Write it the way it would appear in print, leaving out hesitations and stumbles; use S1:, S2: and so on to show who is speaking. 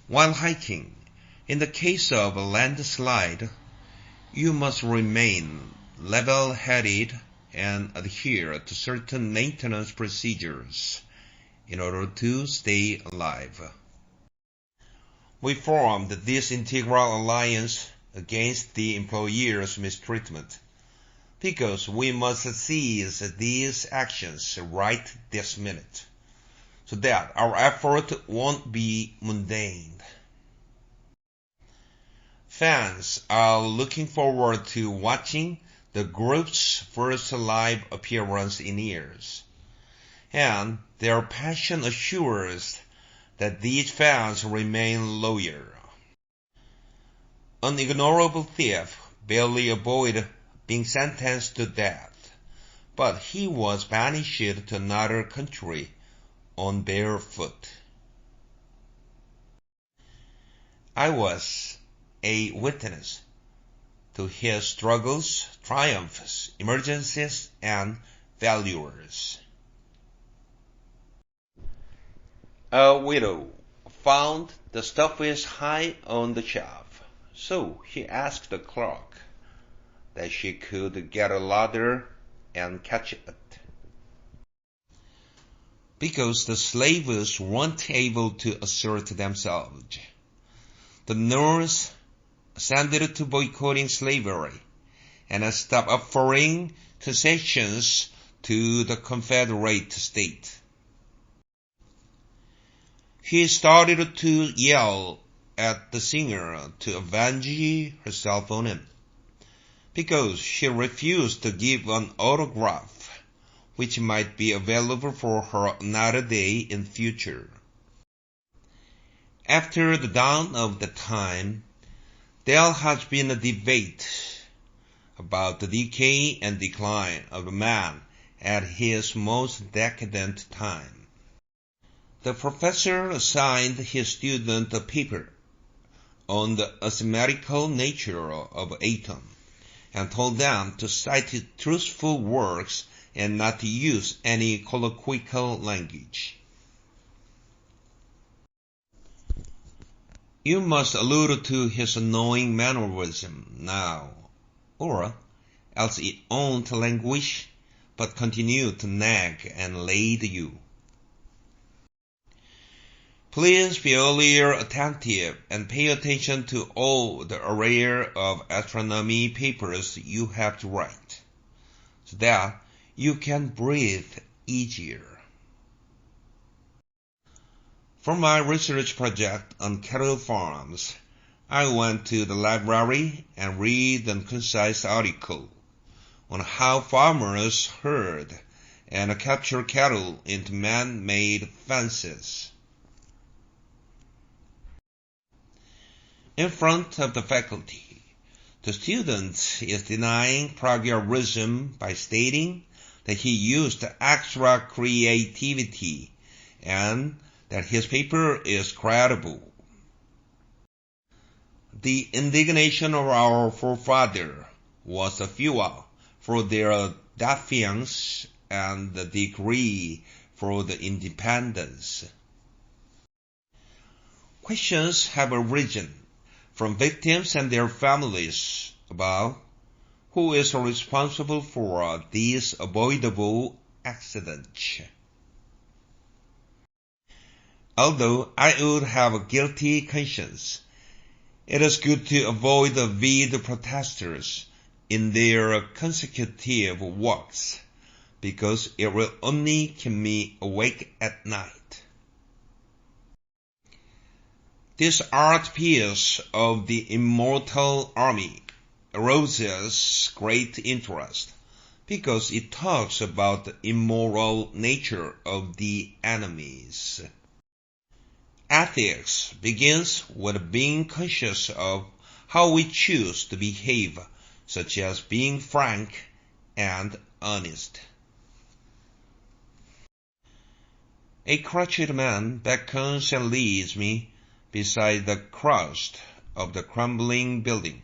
S1: While hiking, in the case of a landslide, you must remain level-headed and adhere to certain maintenance procedures in order to stay alive. We formed this integral alliance against the employer's mistreatment because we must seize these actions right this minute, so that our effort won't be mundane. Fans are looking forward to watching the group's first live appearance in years, and their passion assures that these fans remain loyal. An ignorable thief barely avoided being sentenced to death, but he was banished to another country on barefoot. I was a witness to his struggles, triumphs, emergencies, and failures. A widow found the stufffish high on the shelf, so she asked the clerk that she could get a ladder and catch it. Because the slaves weren't able to assert themselves, the nurse ascended to boycotting slavery and stopped offering concessions to the Confederate state. She started to yell at the singer to avenge herself on him, because she refused to give an autograph which might be available for her another day in future. After the dawn of the time, there has been a debate about the decay and decline of a man at his most decadent time. The professor assigned his student a paper on the asymmetrical nature of atom and told them to cite truthful works and not to use any colloquial language. You must allude to his annoying mannerism now, or else it won't languish, but continue to nag and lade you. Please be earlier attentive and pay attention to all the array of astronomy papers you have to write, so that you can breathe easier. For my research project on cattle farms, I went to the library and read a concise article on how farmers herd and capture cattle into man-made fences. In front of the faculty, the student is denying plagiarism by stating that he used extra creativity and that his paper is credible. The indignation of our forefathers was the fuel for their defiance and the decree for the independence. Questions have arisen from victims and their families about who is responsible for these avoidable accidents. Although I would have a guilty conscience, it is good to avoid the weed protesters in their consecutive walks, because it will only keep me awake at night. This art piece of the Immortal Army arouses great interest because it talks about the immoral nature of the enemies. Ethics begins with being conscious of how we choose to behave, such as being frank and honest. A crutched man beckons and leads me beside the crust of the crumbling building,